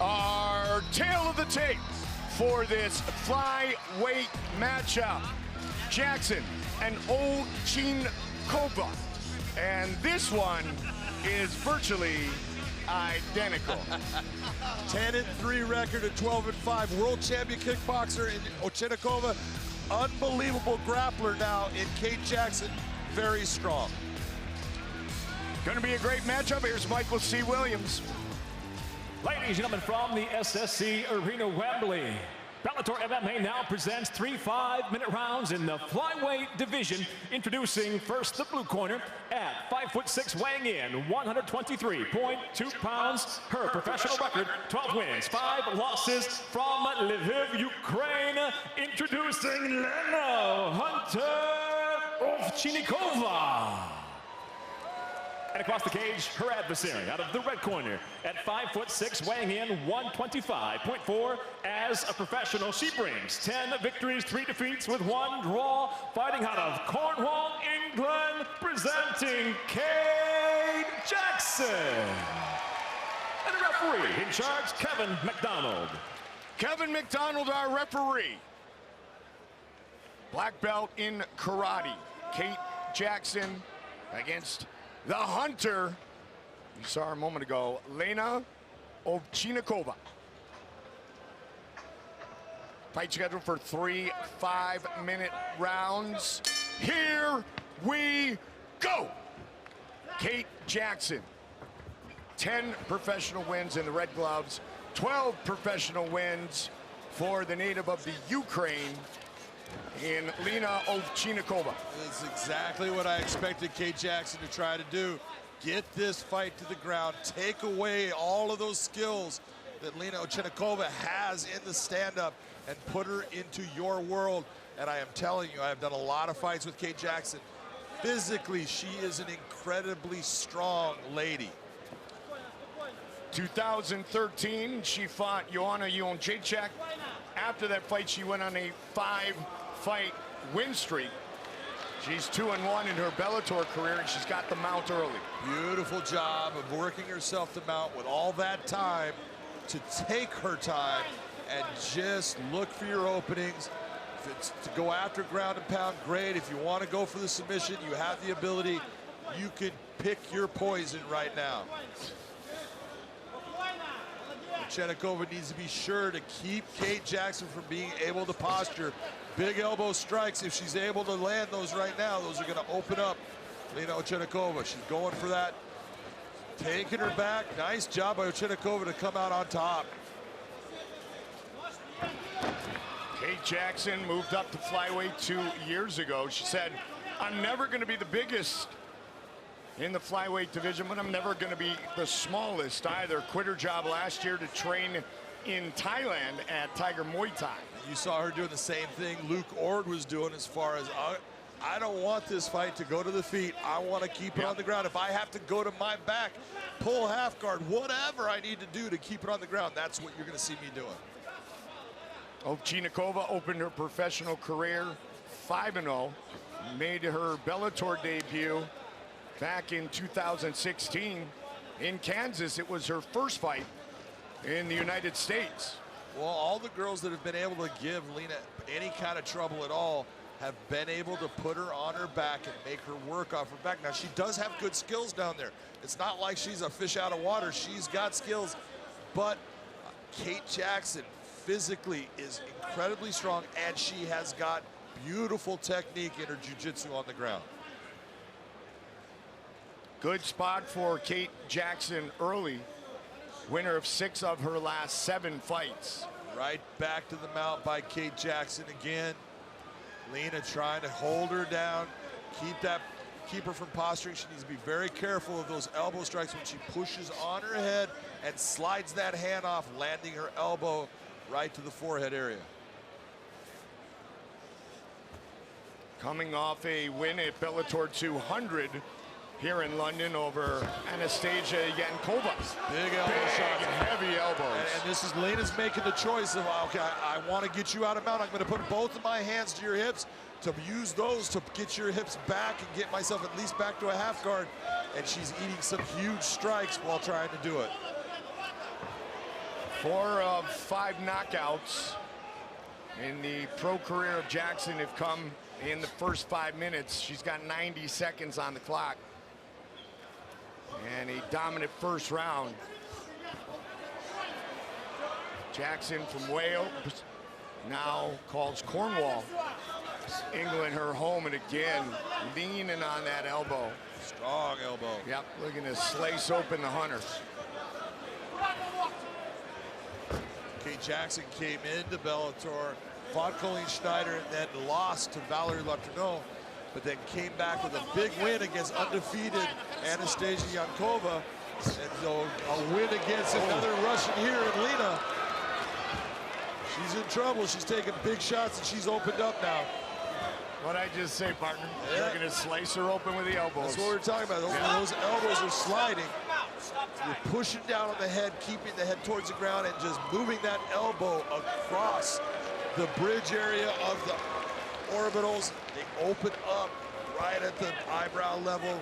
Our tail of the tape for this flyweight matchup. Jackson and Ovchynnikova. And this one is virtually identical. 10-3 record at 12-5. World champion kickboxer in Ovchynnikova. Unbelievable grappler now in Kate Jackson. Very strong. Going to be a great matchup. Here's Michael C. Williams. Ladies and gentlemen, from the SSC Arena Wembley, Bellator MMA now presents 3 5-minute rounds in the flyweight division. Introducing first the blue corner at 5'6", weighing in 123.2 pounds. Her professional record, 12 wins, 5 losses, from Lviv, Ukraine. Introducing Lena Ovchynnikova. And across the cage, her adversary out of the red corner at 5'6", weighing in 125.4. As a professional, she brings 10 victories, 3 defeats with 1 draw. Fighting out of Cornwall, England, presenting Kate Jackson. And the referee in charge, Kevin McDonald. Kevin McDonald, our referee. Black belt in karate. Kate Jackson against the hunter, you saw her a moment ago, Lena Ovchynnikova. Fight scheduled for 3 5-minute rounds. Here we go. Kate Jackson, 10 professional wins in the red gloves, 12 professional wins for the native of the Ukraine in Lena Ovchynnikova. That's exactly what I expected Kate Jackson to try to do. Get this fight to the ground. Take away all of those skills that Lena Ovchynnikova has in the stand-up and put her into your world. And I am telling you, I have done a lot of fights with Kate Jackson. Physically, she is an incredibly strong lady. 2013, she fought Joanna Jędrzejczyk. After that fight, she went on a 5-fight win streak. She's 2-1 in her Bellator career, and she's got the mount early. Beautiful job of working herself to mount with all that time to take her time and just look for your openings. If it's to go after ground and pound, great. If you want to go for the submission, you have the ability. You can pick your poison right now. Ovchynnikova needs to be sure to keep Kate Jackson from being able to posture. Big elbow strikes, if she's able to land those right now, those are going to open up Lena Ovchynnikova. She's going for that. Taking her back. Nice job by Ovchynnikova to come out on top. Kate Jackson moved up to flyweight 2 years ago. She said, I'm never going to be the biggest in the flyweight division, but I'm never going to be the smallest either. Quit her job last year to train in Thailand at Tiger Muay Thai. You saw her doing the same thing Luke Ord was doing, as far as I don't want this fight to go to the feet. I want to keep it on the ground. If I have to go to my back, pull half guard, whatever I need to do to keep it on the ground, that's what you're going to see me doing. Ovchynnikova opened her professional career 5-0, made her Bellator debut back in 2016 in Kansas. It was her first fight in the United States. Well, all the girls that have been able to give Lena any kind of trouble at all have been able to put her on her back and make her work off her back. Now, she does have good skills down there. It's not like she's a fish out of water. She's got skills, but Kate Jackson physically is incredibly strong, and she has got beautiful technique in her jiu-jitsu on the ground. Good spot for Kate Jackson early. Winner of 6 of her last 7 fights. Right back to the mount by Kate Jackson again. Lena trying to hold her down, keep her from posturing. She needs to be very careful of those elbow strikes when she pushes on her head and slides that hand off, landing her elbow right to the forehead area. Coming off a win at Bellator 200 here in London over Anastasia Yankova. Big elbow shots. Heavy elbows. And this is Lena's making the choice of, okay, I want to get you out of mount. I'm going to put both of my hands to your hips to use those to get your hips back and get myself at least back to a half guard. And she's eating some huge strikes while trying to do it. 4 of 5 knockouts in the pro career of Jackson have come in the first 5 minutes. She's got 90 seconds on the clock. And a dominant first round. Jackson from Wales now calls Cornwall, England, her home, and again leaning on that elbow. Strong elbow. Yep, looking to slice open the hunter. Kate Jackson came into Bellator, fought Colleen Schneider, and then lost to Valerie Letourneau, but then came back with a big win against undefeated Anastasia Yankova. And so a win against another Russian here in Lena. She's in trouble. She's taking big shots, and she's opened up now. What'd I just say, partner? Yeah. You're going to slice her open with the elbows. That's what we're talking about. Those elbows are sliding. You're pushing down on the head, keeping the head towards the ground, and just moving that elbow across the bridge area of the orbitals. They open up right at the eyebrow level.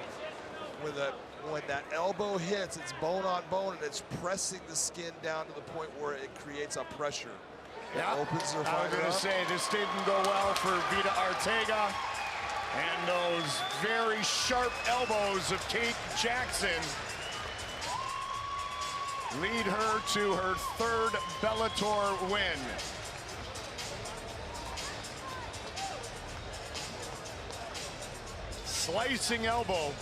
When that elbow hits, it's bone on bone, and it's pressing the skin down to the point where it creates a pressure. Yeah, Opens her I was going to say, this didn't go well for Vita Arteaga. And those very sharp elbows of Kate Jackson lead her to her 3rd Bellator win. Slicing elbow.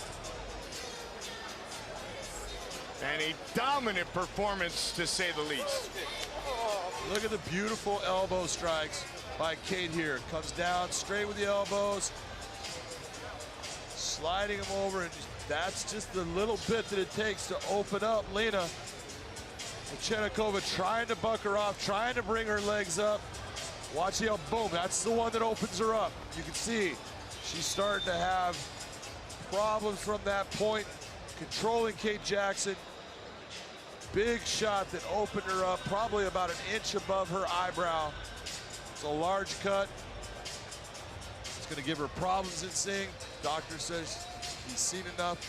And a dominant performance, to say the least. Look at the beautiful elbow strikes by Kate here. Comes down straight with the elbows, sliding them over, and that's just the little bit that it takes to open up Lena. Ovchynnikova trying to buck her off, trying to bring her legs up. Watch the boom, that's the one that opens her up. You can see she's starting to have problems from that point, controlling Kate Jackson. Big shot that opened her up, probably about an inch above her eyebrow. It's a large cut. It's going to give her problems in seeing. Doctor says he's seen enough.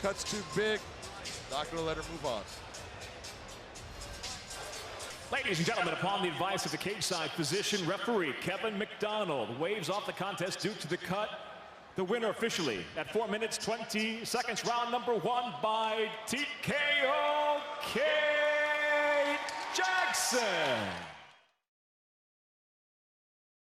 Cut's too big. Not going to let her move on. Ladies and gentlemen, upon the advice of the cage-side physician, referee Kevin McDonald waves off the contest due to the cut. The winner officially at 4 minutes 20 seconds, round number 1 by TKO, Kate Jackson.